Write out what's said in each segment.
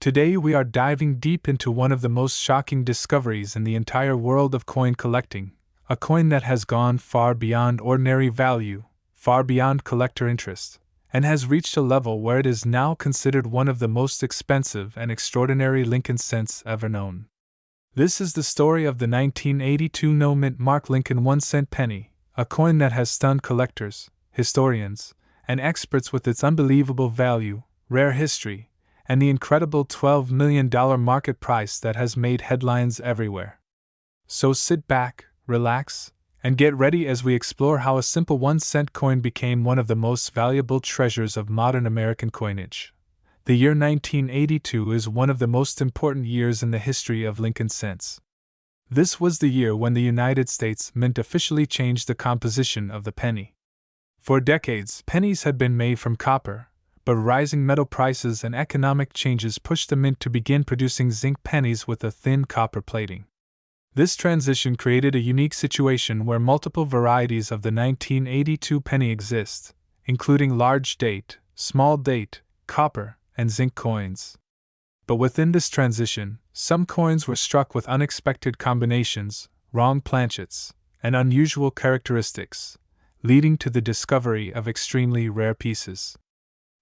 Today we are diving deep into one of the most shocking discoveries in the entire world of coin collecting, a coin that has gone far beyond ordinary value, far beyond collector interest, and has reached a level where it is now considered one of the most expensive and extraordinary Lincoln cents ever known. This is the story of the 1982 no-mint mark Lincoln 1-cent penny, a coin that has stunned collectors, historians, and experts with its unbelievable value, rare history, and the incredible $12 million market price that has made headlines everywhere. So sit back, relax, and get ready as we explore how a simple 1-cent coin became one of the most valuable treasures of modern American coinage. The year 1982 is one of the most important years in the history of Lincoln cents. This was the year when the United States Mint officially changed the composition of the penny. For decades, pennies had been made from copper, but rising metal prices and economic changes pushed the mint to begin producing zinc pennies with a thin copper plating. This transition created a unique situation where multiple varieties of the 1982 penny exist, including large date, small date, copper, and zinc coins. But within this transition, some coins were struck with unexpected combinations, wrong planchets, and unusual characteristics, leading to the discovery of extremely rare pieces.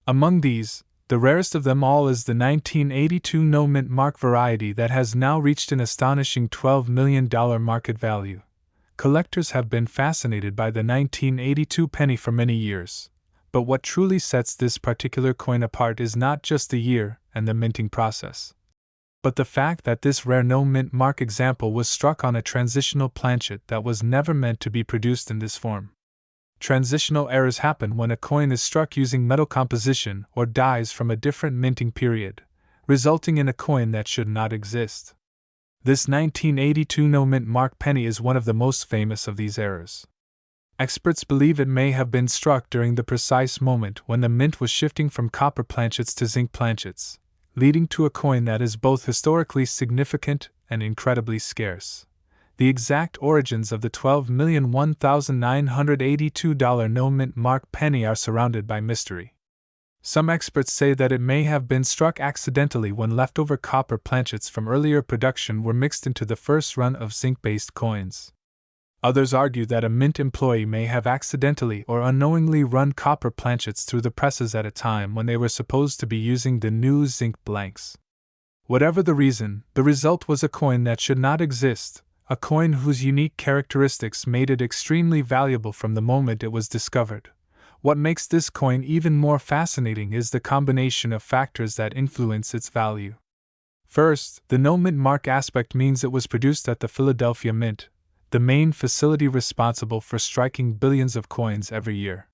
Among these, the rarest of them all is the 1982 no-mint mark variety that has now reached an astonishing $12 million market value. Collectors have been fascinated by the 1982 penny for many years, but what truly sets this particular coin apart is not just the year and the minting process, but the fact that this rare no-mint mark example was struck on a transitional planchet that was never meant to be produced in this form. Transitional errors happen when a coin is struck using metal composition or dies from a different minting period, resulting in a coin that should not exist. This 1982 no-mint mark penny is one of the most famous of these errors. Experts believe it may have been struck during the precise moment when the mint was shifting from copper planchets to zinc planchets, leading to a coin that is both historically significant and incredibly scarce. The exact origins of the $12,001,982 no-mint mark penny are surrounded by mystery. Some experts say that it may have been struck accidentally when leftover copper planchets from earlier production were mixed into the first run of zinc-based coins. Others argue that a mint employee may have accidentally or unknowingly run copper planchets through the presses at a time when they were supposed to be using the new zinc blanks. Whatever the reason, the result was a coin that should not exist, a coin whose unique characteristics made it extremely valuable from the moment it was discovered. What makes this coin even more fascinating is the combination of factors that influence its value. First, the no-mint mark aspect means it was produced at the Philadelphia Mint, the main facility responsible for striking billions of coins every year.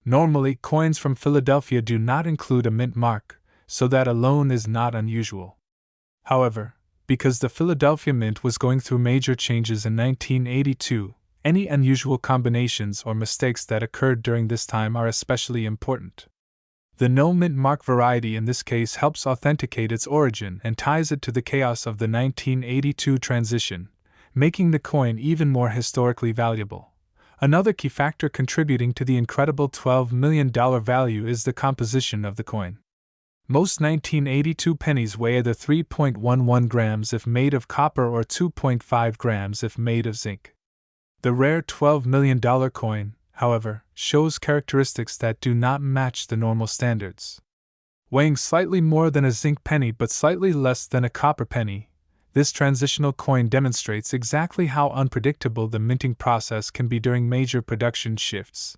Normally, coins from Philadelphia do not include a mint mark, so that alone is not unusual. However, because the Philadelphia Mint was going through major changes in 1982, any unusual combinations or mistakes that occurred during this time are especially important. The no-mint mark variety in this case helps authenticate its origin and ties it to the chaos of the 1982 transition, making the coin even more historically valuable. Another key factor contributing to the incredible $12 million value is the composition of the coin. Most 1982 pennies weigh either 3.11 grams if made of copper or 2.5 grams if made of zinc. The rare $12 million coin, however, shows characteristics that do not match the normal standards. Weighing slightly more than a zinc penny but slightly less than a copper penny, this transitional coin demonstrates exactly how unpredictable the minting process can be during major production shifts.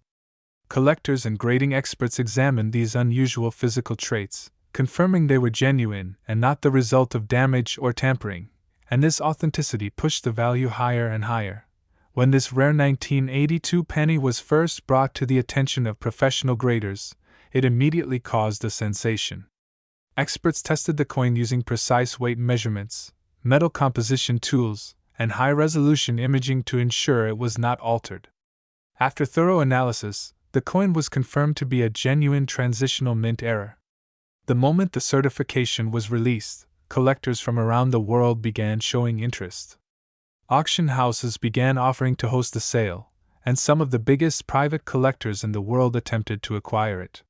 Collectors and grading experts examined these unusual physical traits, confirming they were genuine and not the result of damage or tampering, and this authenticity pushed the value higher and higher. When this rare 1982 penny was first brought to the attention of professional graders, it immediately caused a sensation. Experts tested the coin using precise weight measurements, metal composition tools, and high-resolution imaging to ensure it was not altered. After thorough analysis, the coin was confirmed to be a genuine transitional mint error. The moment the certification was released, collectors from around the world began showing interest. Auction houses began offering to host the sale, and some of the biggest private collectors in the world attempted to acquire it.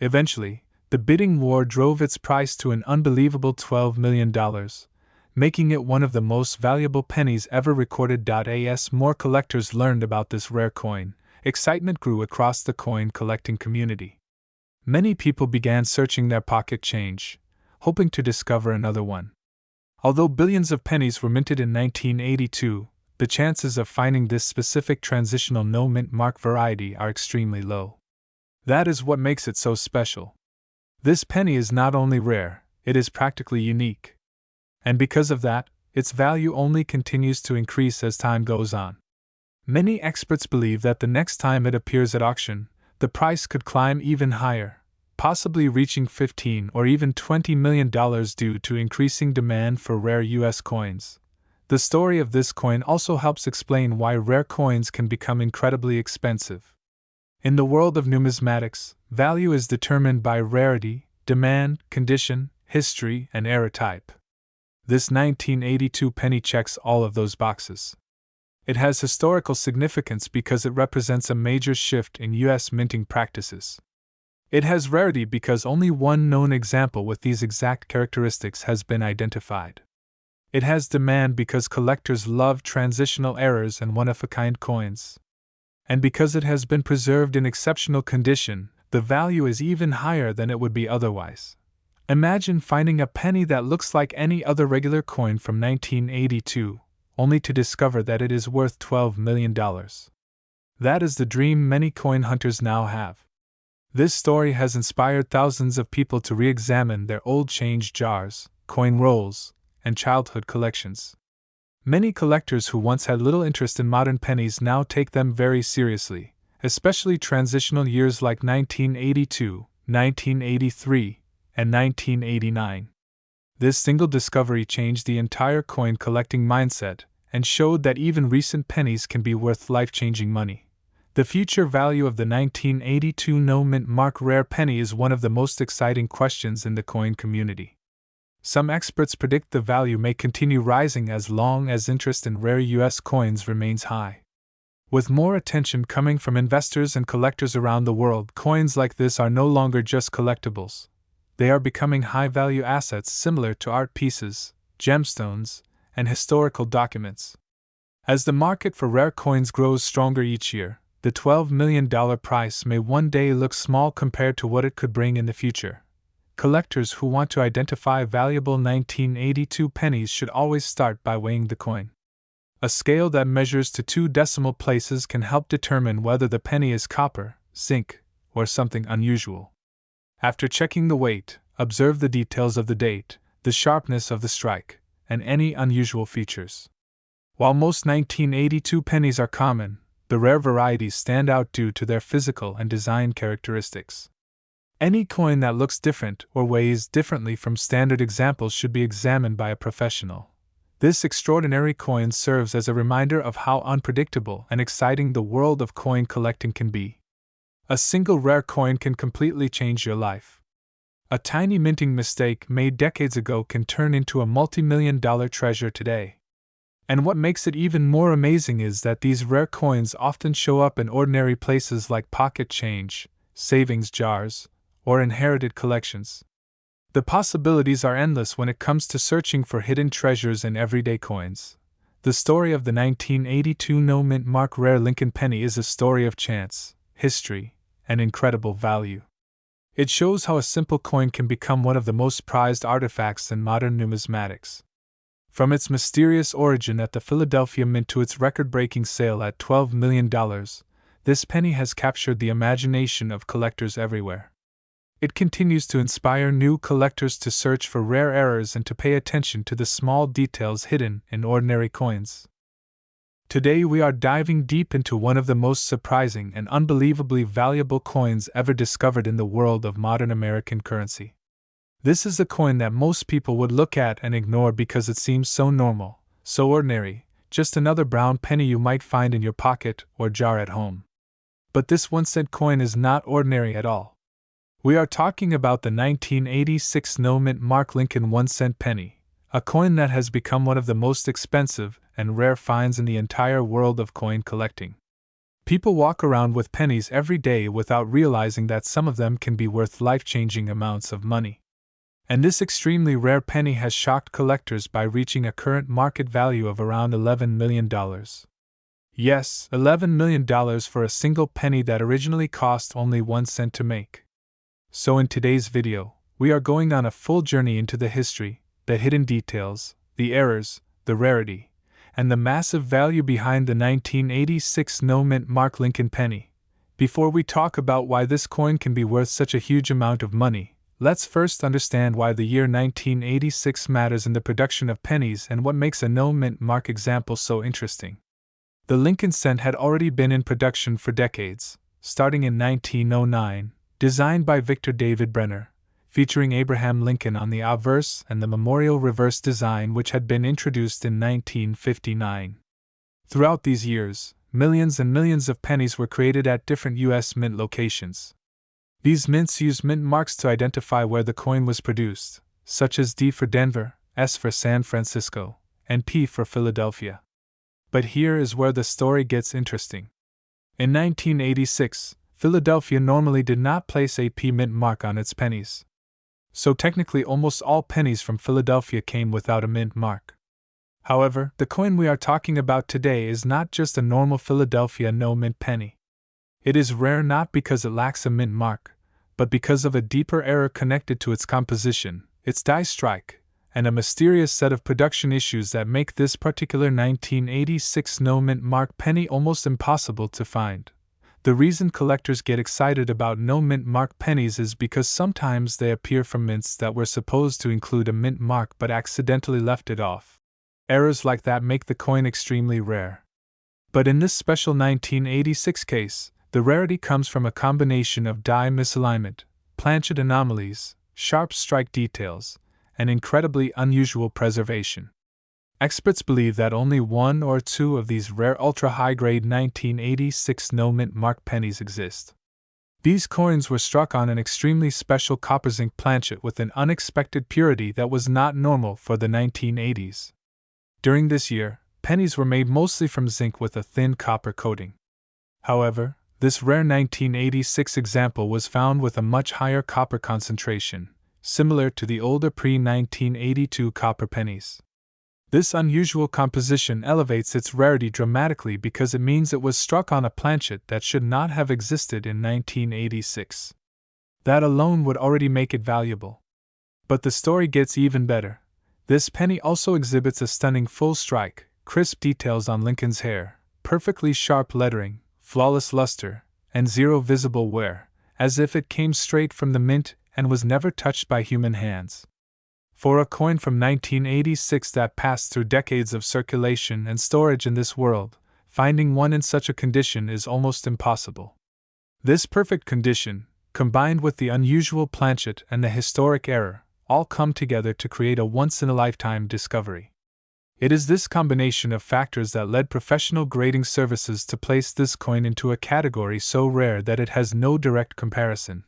Eventually, The bidding war drove its price to an unbelievable $12 million, making it one of the most valuable pennies ever recorded. As more collectors learned about this rare coin, excitement grew across the coin collecting community. Many people began searching their pocket change, hoping to discover another one. Although billions of pennies were minted in 1982, the chances of finding this specific transitional no-mint mark variety are extremely low. That is what makes it so special. This penny is not only rare, it is practically unique. And because of that, its value only continues to increase as time goes on. Many experts believe that the next time it appears at auction, the price could climb even higher, possibly reaching $15 or even $20 million due to increasing demand for rare U.S. coins. The story of this coin also helps explain why rare coins can become incredibly expensive. In the world of numismatics, value is determined by rarity, demand, condition, history, and era type. This 1982 penny checks all of those boxes. It has historical significance because it represents a major shift in U.S. minting practices. It has rarity because only one known example with these exact characteristics has been identified. It has demand because collectors love transitional errors and one-of-a-kind coins. And because it has been preserved in exceptional condition, the value is even higher than it would be otherwise. Imagine finding a penny that looks like any other regular coin from 1982, only to discover that it is worth $12 million. That is the dream many coin hunters now have. This story has inspired thousands of people to re-examine their old change jars, coin rolls, and childhood collections. Many collectors who once had little interest in modern pennies now take them very seriously, especially transitional years like 1982, 1983, and 1989. This single discovery changed the entire coin collecting mindset and showed that even recent pennies can be worth life-changing money. The future value of the 1982 no-mint mark rare penny is one of the most exciting questions in the coin community. Some experts predict the value may continue rising as long as interest in rare U.S. coins remains high. With more attention coming from investors and collectors around the world, coins like this are no longer just collectibles. They are becoming high-value assets similar to art pieces, gemstones, and historical documents. As the market for rare coins grows stronger each year, the $12 million price may one day look small compared to what it could bring in the future. Collectors who want to identify valuable 1982 pennies should always start by weighing the coin. A scale that measures to 2 decimal places can help determine whether the penny is copper, zinc, or something unusual. After checking the weight, observe the details of the date, the sharpness of the strike, and any unusual features. While most 1982 pennies are common, the rare varieties stand out due to their physical and design characteristics. Any coin that looks different or weighs differently from standard examples should be examined by a professional. This extraordinary coin serves as a reminder of how unpredictable and exciting the world of coin collecting can be. A single rare coin can completely change your life. A tiny minting mistake made decades ago can turn into a multi-million-dollar treasure today. And what makes it even more amazing is that these rare coins often show up in ordinary places like pocket change, savings jars, or inherited collections. The possibilities are endless when it comes to searching for hidden treasures in everyday coins. The story of the 1982 no-mint mark rare Lincoln penny is a story of chance, history, and incredible value. It shows how a simple coin can become one of the most prized artifacts in modern numismatics. From its mysterious origin at the Philadelphia Mint to its record-breaking sale at $12 million, this penny has captured the imagination of collectors everywhere. It continues to inspire new collectors to search for rare errors and to pay attention to the small details hidden in ordinary coins. Today we are diving deep into one of the most surprising and unbelievably valuable coins ever discovered in the world of modern American currency. This is a coin that most people would look at and ignore because it seems so normal, so ordinary, just another brown penny you might find in your pocket or jar at home. But this 1-cent coin is not ordinary at all. We are talking about the 1986 no-mint mark Lincoln 1-cent penny, a coin that has become one of the most expensive and rare finds in the entire world of coin collecting. People walk around with pennies every day without realizing that some of them can be worth life-changing amounts of money. And this extremely rare penny has shocked collectors by reaching a current market value of around $11 million. Yes, $11 million for a single penny that originally cost only 1 cent to make. So in today's video, we are going on a full journey into the history, the hidden details, the errors, the rarity, and the massive value behind the 1986 no-mint mark Lincoln penny. Before we talk about why this coin can be worth such a huge amount of money, let's first understand why the year 1986 matters in the production of pennies and what makes a no-mint mark example so interesting. The Lincoln cent had already been in production for decades, starting in 1909, designed by Victor David Brenner, featuring Abraham Lincoln on the obverse and the memorial reverse design which had been introduced in 1959. Throughout these years, millions and millions of pennies were created at different U.S. mint locations. These mints used mint marks to identify where the coin was produced, such as D for Denver, S for San Francisco, and P for Philadelphia. But here is where the story gets interesting. In 1986, Philadelphia normally did not place a P mint mark on its pennies. So technically almost all pennies from Philadelphia came without a mint mark. However, the coin we are talking about today is not just a normal Philadelphia no-mint penny. It is rare not because it lacks a mint mark, but because of a deeper error connected to its composition, its die strike, and a mysterious set of production issues that make this particular 1986 no-mint mark penny almost impossible to find. The reason collectors get excited about no-mint mark pennies is because sometimes they appear from mints that were supposed to include a mint mark but accidentally left it off. Errors like that make the coin extremely rare. But in this special 1986 case, the rarity comes from a combination of die misalignment, planchet anomalies, sharp strike details, and incredibly unusual preservation. Experts believe that only 1 or 2 of these rare ultra-high-grade 1986 no-mint mark pennies exist. These coins were struck on an extremely special copper zinc planchet with an unexpected purity that was not normal for the 1980s. During this year, pennies were made mostly from zinc with a thin copper coating. However, this rare 1986 example was found with a much higher copper concentration, similar to the older pre-1982 copper pennies. This unusual composition elevates its rarity dramatically because it means it was struck on a planchet that should not have existed in 1986. That alone would already make it valuable. But the story gets even better. This penny also exhibits a stunning full strike, crisp details on Lincoln's hair, perfectly sharp lettering, flawless luster, and zero visible wear, as if it came straight from the mint and was never touched by human hands. For a coin from 1986 that passed through decades of circulation and storage in this world, finding one in such a condition is almost impossible. This perfect condition, combined with the unusual planchet and the historic error, all come together to create a once-in-a-lifetime discovery. It is this combination of factors that led professional grading services to place this coin into a category so rare that it has no direct comparison.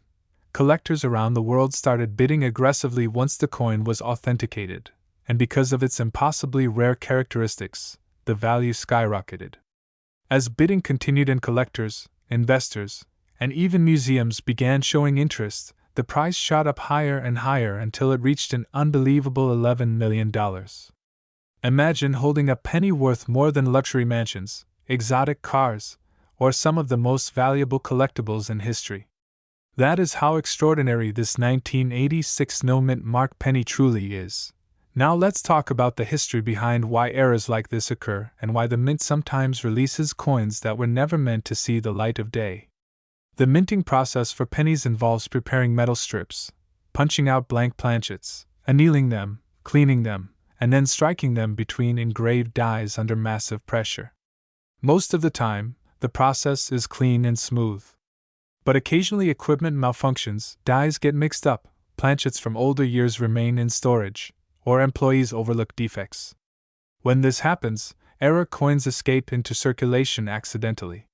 Collectors around the world started bidding aggressively once the coin was authenticated, and because of its impossibly rare characteristics, the value skyrocketed. As bidding continued and collectors, investors, and even museums began showing interest, the price shot up higher and higher until it reached an unbelievable $11 million. Imagine holding a penny worth more than luxury mansions, exotic cars, or some of the most valuable collectibles in history. That is how extraordinary this 1986 no-mint mark penny truly is. Now let's talk about the history behind why errors like this occur and why the mint sometimes releases coins that were never meant to see the light of day. The minting process for pennies involves preparing metal strips, punching out blank planchets, annealing them, cleaning them, and then striking them between engraved dies under massive pressure. Most of the time, the process is clean and smooth. But occasionally equipment malfunctions, dies get mixed up, planchets from older years remain in storage, or employees overlook defects. When this happens, error coins escape into circulation accidentally.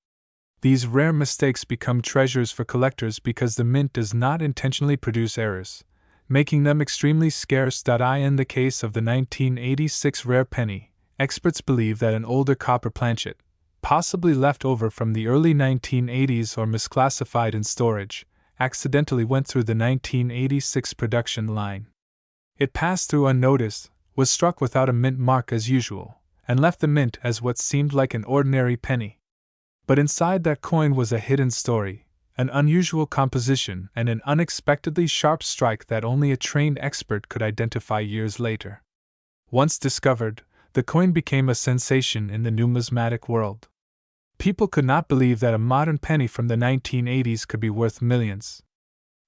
These rare mistakes become treasures for collectors because the mint does not intentionally produce errors, making them extremely scarce. In the case of the 1986 rare penny, experts believe that an older copper planchet, possibly left over from the early 1980s or misclassified in storage, accidentally went through the 1986 production line. It passed through unnoticed, was struck without a mint mark as usual, and left the mint as what seemed like an ordinary penny. But inside that coin was a hidden story, an unusual composition, and an unexpectedly sharp strike that only a trained expert could identify years later. Once discovered, the coin became a sensation in the numismatic world. People could not believe that a modern penny from the 1980s could be worth millions.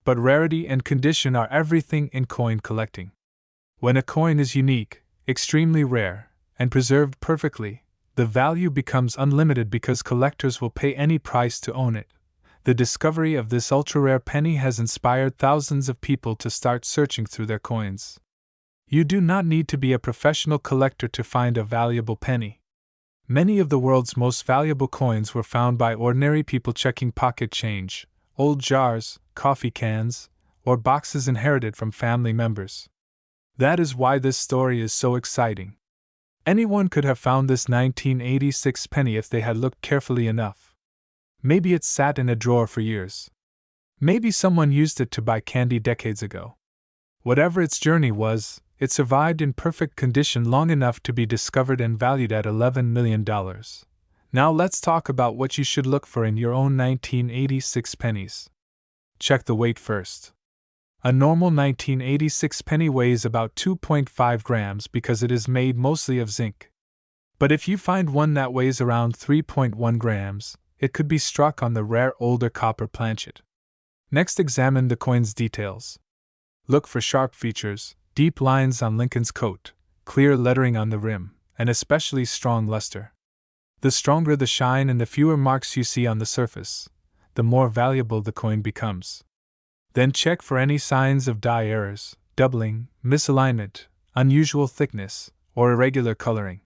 But rarity and condition are everything in coin collecting. When a coin is unique, extremely rare, and preserved perfectly, the value becomes unlimited because collectors will pay any price to own it. The discovery of this ultra-rare penny has inspired thousands of people to start searching through their coins. You do not need to be a professional collector to find a valuable penny. Many of the world's most valuable coins were found by ordinary people checking pocket change, old jars, coffee cans, or boxes inherited from family members. That is why this story is so exciting. Anyone could have found this 1986 penny if they had looked carefully enough. Maybe it sat in a drawer for years. Maybe someone used it to buy candy decades ago. Whatever its journey was, it survived in perfect condition long enough to be discovered and valued at $11 million. Now let's talk about what you should look for in your own 1986 pennies. Check the weight first. A normal 1986 penny weighs about 2.5 grams because it is made mostly of zinc. But if you find one that weighs around 3.1 grams, it could be struck on the rare older copper planchet. Next, examine the coin's details. Look for sharp features, deep lines on Lincoln's coat, clear lettering on the rim, and especially strong luster. The stronger the shine and the fewer marks you see on the surface, the more valuable the coin becomes. Then check for any signs of die errors, doubling, misalignment, unusual thickness, or irregular coloring.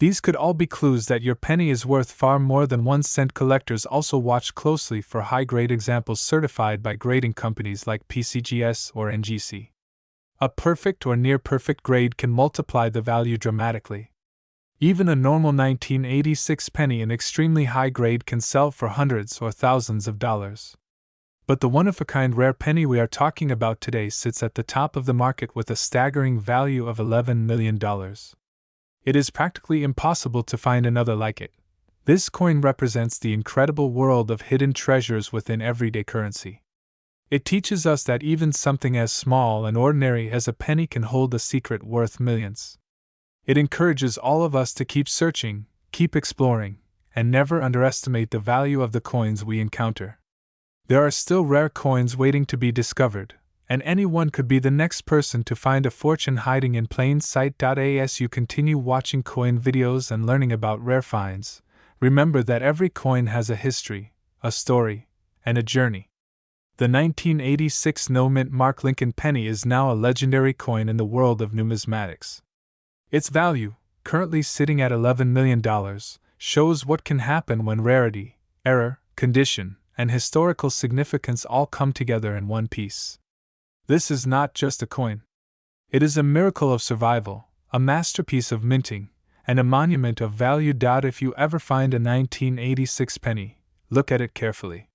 These could all be clues that your penny is worth far more than 1 cent. Collectors also watch closely for high-grade examples certified by grading companies like PCGS or NGC. A perfect or near-perfect grade can multiply the value dramatically. Even a normal 1986 penny in extremely high grade can sell for hundreds or thousands of dollars. But the one-of-a-kind rare penny we are talking about today sits at the top of the market with a staggering value of $11 million. It is practically impossible to find another like it. This coin represents the incredible world of hidden treasures within everyday currency. It teaches us that even something as small and ordinary as a penny can hold a secret worth millions. It encourages all of us to keep searching, keep exploring, and never underestimate the value of the coins we encounter. There are still rare coins waiting to be discovered, and anyone could be the next person to find a fortune hiding in plain sight. As you continue watching coin videos and learning about rare finds, remember that every coin has a history, a story, and a journey. The 1986 no-mint mark Lincoln penny is now a legendary coin in the world of numismatics. Its value, currently sitting at $11 million, shows what can happen when rarity, error, condition, and historical significance all come together in one piece. This is not just a coin. It is a miracle of survival, a masterpiece of minting, and a monument of value. If you ever find a 1986 penny, look at it carefully.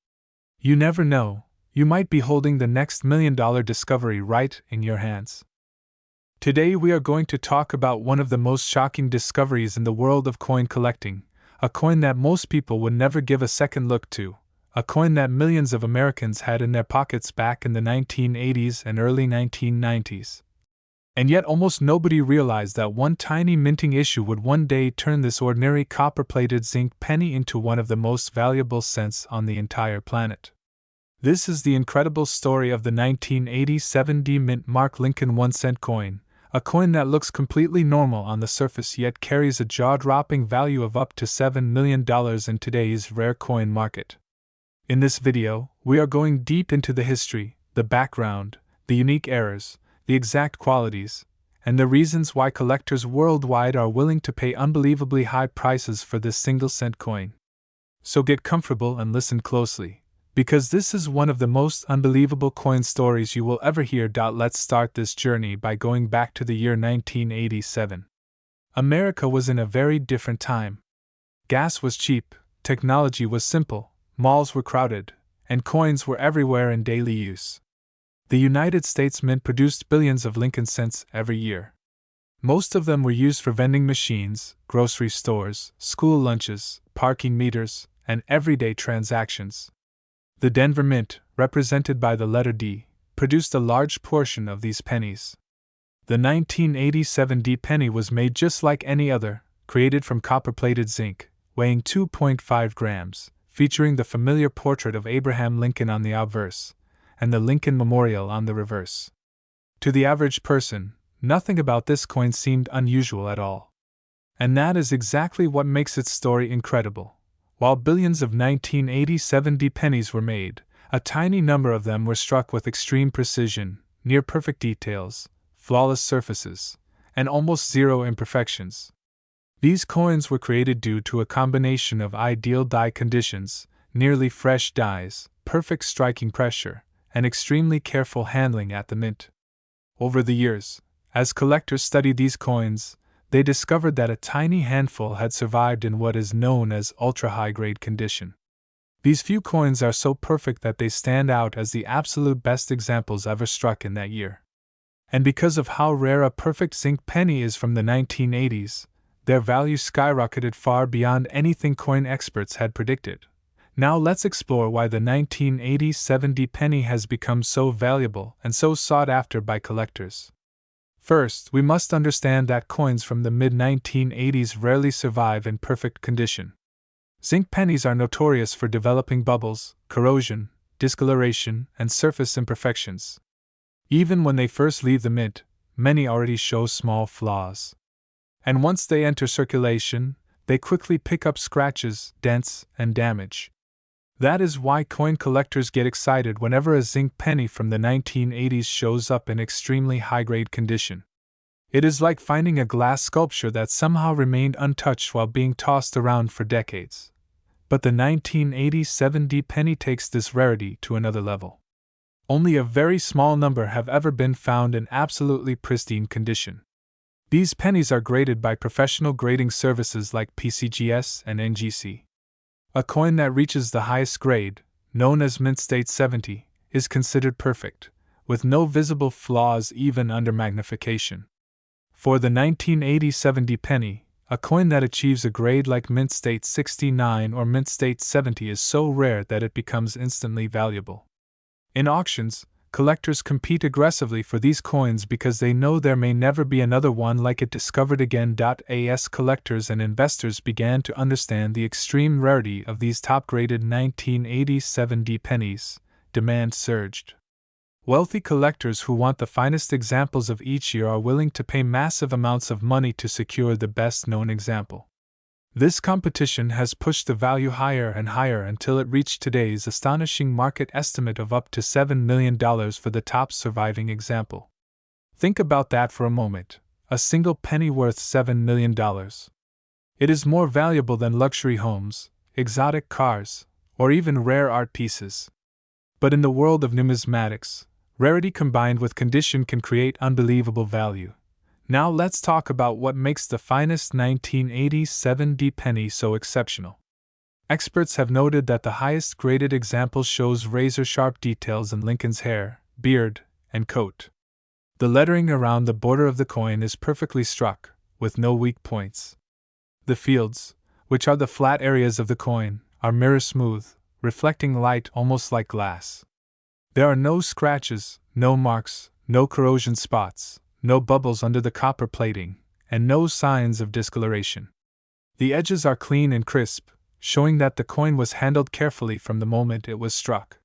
You never know, you might be holding the next $1 million discovery right in your hands. Today we are going to talk about one of the most shocking discoveries in the world of coin collecting, a coin that most people would never give a second look to, a coin that millions of Americans had in their pockets back in the 1980s and early 1990s. And yet almost nobody realized that one tiny minting issue would one day turn this ordinary copper-plated zinc penny into one of the most valuable cents on the entire planet. This is the incredible story of the 1987 D-Mint mark Lincoln 1-cent coin, a coin that looks completely normal on the surface yet carries a jaw-dropping value of up to $7 million in today's rare coin market. In this video, we are going deep into the history, the background, the unique errors, the exact qualities, and the reasons why collectors worldwide are willing to pay unbelievably high prices for this single-cent coin. So get comfortable and listen closely, because this is one of the most unbelievable coin stories you will ever hear. Let's start this journey by going back to the year 1987. America was in a very different time. Gas was cheap, technology was simple, malls were crowded, and coins were everywhere in daily use. The United States Mint produced billions of Lincoln cents every year. Most of them were used for vending machines, grocery stores, school lunches, parking meters, and everyday transactions. The Denver Mint, represented by the letter D, produced a large portion of these pennies. The 1987 D penny was made just like any other, created from copper-plated zinc, weighing 2.5 grams, featuring the familiar portrait of Abraham Lincoln on the obverse, and the Lincoln Memorial on the reverse. To the average person, nothing about this coin seemed unusual at all. And that is exactly what makes its story incredible. While billions of 1987 D pennies were made, a tiny number of them were struck with extreme precision, near-perfect details, flawless surfaces, and almost zero imperfections. These coins were created due to a combination of ideal die conditions, nearly fresh dies, perfect striking pressure, and extremely careful handling at the mint. Over the years, as collectors studied these coins, they discovered that a tiny handful had survived in what is known as ultra-high-grade condition. These few coins are so perfect that they stand out as the absolute best examples ever struck in that year. And because of how rare a perfect zinc penny is from the 1980s, their value skyrocketed far beyond anything coin experts had predicted. Now let's explore why the 1987 D penny has become so valuable and so sought after by collectors. First, we must understand that coins from the mid-1980s rarely survive in perfect condition. Zinc pennies are notorious for developing bubbles, corrosion, discoloration, and surface imperfections. Even when they first leave the mint, many already show small flaws. And once they enter circulation, they quickly pick up scratches, dents, and damage. That is why coin collectors get excited whenever a zinc penny from the 1980s shows up in extremely high-grade condition. It is like finding a glass sculpture that somehow remained untouched while being tossed around for decades. But the 1987 D penny takes this rarity to another level. Only a very small number have ever been found in absolutely pristine condition. These pennies are graded by professional grading services like PCGS and NGC. A coin that reaches the highest grade, known as Mint State 70, is considered perfect, with no visible flaws even under magnification. For the 1987 D penny, a coin that achieves a grade like Mint State 69 or Mint State 70 is so rare that it becomes instantly valuable. In auctions, collectors compete aggressively for these coins because they know there may never be another one like it discovered again. As collectors and investors began to understand the extreme rarity of these top-graded 1987 D pennies, demand surged. Wealthy collectors who want the finest examples of each year are willing to pay massive amounts of money to secure the best-known example. This competition has pushed the value higher and higher until it reached today's astonishing market estimate of up to $7 million for the top surviving example. Think about that for a moment, a single penny worth $7 million. It is more valuable than luxury homes, exotic cars, or even rare art pieces. But in the world of numismatics, rarity combined with condition can create unbelievable value. Now let's talk about what makes the finest 1987 D penny so exceptional. Experts have noted that the highest graded example shows razor-sharp details in Lincoln's hair, beard, and coat. The lettering around the border of the coin is perfectly struck, with no weak points. The fields, which are the flat areas of the coin, are mirror-smooth, reflecting light almost like glass. There are no scratches, no marks, no corrosion spots, no bubbles under the copper plating, and no signs of discoloration. The edges are clean and crisp, showing that the coin was handled carefully from the moment it was struck.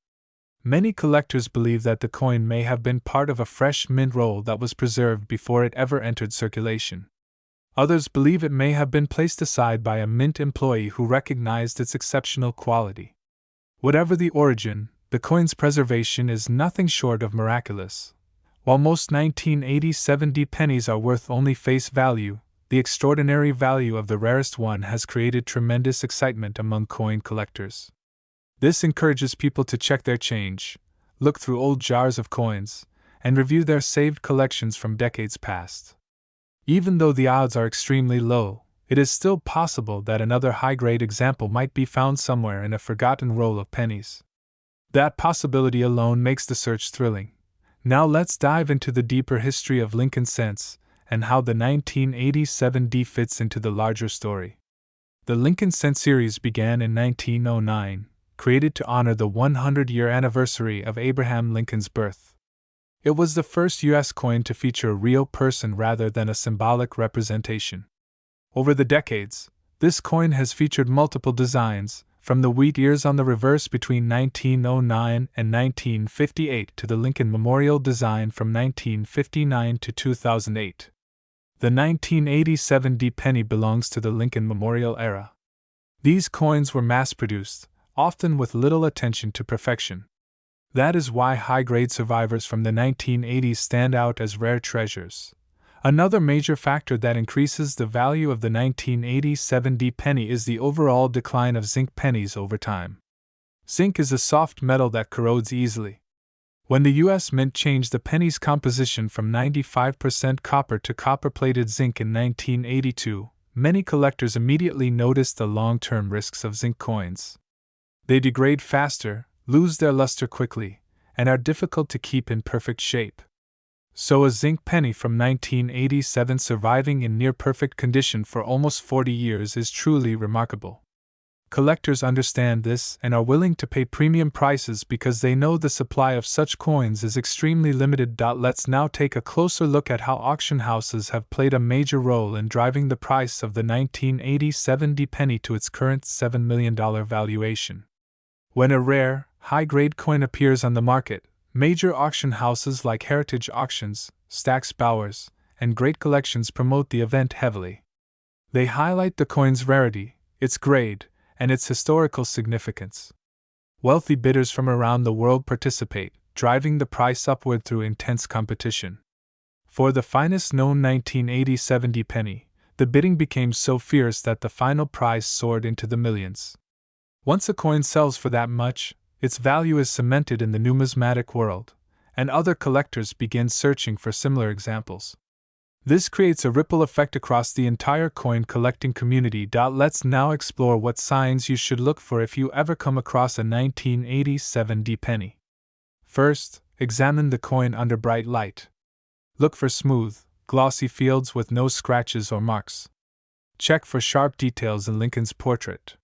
Many collectors believe that the coin may have been part of a fresh mint roll that was preserved before it ever entered circulation. Others believe it may have been placed aside by a mint employee who recognized its exceptional quality. Whatever the origin, the coin's preservation is nothing short of miraculous. While most 1987 D pennies are worth only face value, the extraordinary value of the rarest one has created tremendous excitement among coin collectors. This encourages people to check their change, look through old jars of coins, and review their saved collections from decades past. Even though the odds are extremely low, it is still possible that another high-grade example might be found somewhere in a forgotten roll of pennies. That possibility alone makes the search thrilling. Now let's dive into the deeper history of Lincoln cents and how the 1987 D fits into the larger story. The Lincoln cent series began in 1909, created to honor the 100-year anniversary of Abraham Lincoln's birth. It was the first U.S. coin to feature a real person rather than a symbolic representation. Over the decades, this coin has featured multiple designs, from the wheat ears on the reverse between 1909 and 1958 to the Lincoln Memorial design from 1959 to 2008. The 1987 D penny belongs to the Lincoln Memorial era. These coins were mass-produced, often with little attention to perfection. That is why high-grade survivors from the 1980s stand out as rare treasures. Another major factor that increases the value of the 1987 D penny is the overall decline of zinc pennies over time. Zinc is a soft metal that corrodes easily. When the U.S. Mint changed the penny's composition from 95% copper to copper-plated zinc in 1982, many collectors immediately noticed the long-term risks of zinc coins. They degrade faster, lose their luster quickly, and are difficult to keep in perfect shape. So a zinc penny from 1987 surviving in near-perfect condition for almost 40 years is truly remarkable. Collectors understand this and are willing to pay premium prices because they know the supply of such coins is extremely limited. Let's now take a closer look at how auction houses have played a major role in driving the price of the 1987 D penny to its current $7 million valuation. When a rare, high-grade coin appears on the market, major auction houses like Heritage Auctions, Stack's Bowers, and Great Collections promote the event heavily. They highlight the coin's rarity, its grade, and its historical significance. Wealthy bidders from around the world participate, driving the price upward through intense competition. For the finest known 1987 D penny, the bidding became so fierce that the final price soared into the millions. Once a coin sells for that much, its value is cemented in the numismatic world, and other collectors begin searching for similar examples. This creates a ripple effect across the entire coin collecting community. Let's now explore what signs you should look for if you ever come across a 1987 D penny. First, examine the coin under bright light. Look for smooth, glossy fields with no scratches or marks. Check for sharp details in Lincoln's portrait.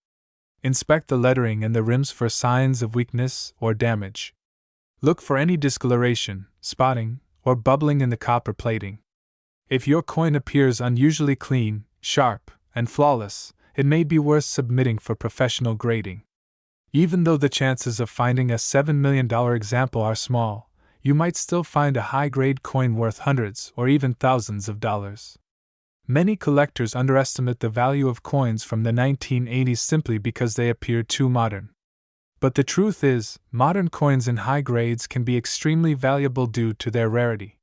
Inspect the lettering and the rims for signs of weakness or damage. Look for any discoloration, spotting, or bubbling in the copper plating. If your coin appears unusually clean, sharp, and flawless, it may be worth submitting for professional grading. Even though the chances of finding a $7 million example are small, you might still find a high-grade coin worth hundreds or even thousands of dollars. Many collectors underestimate the value of coins from the 1980s simply because they appear too modern. But the truth is, modern coins in high grades can be extremely valuable due to their rarity.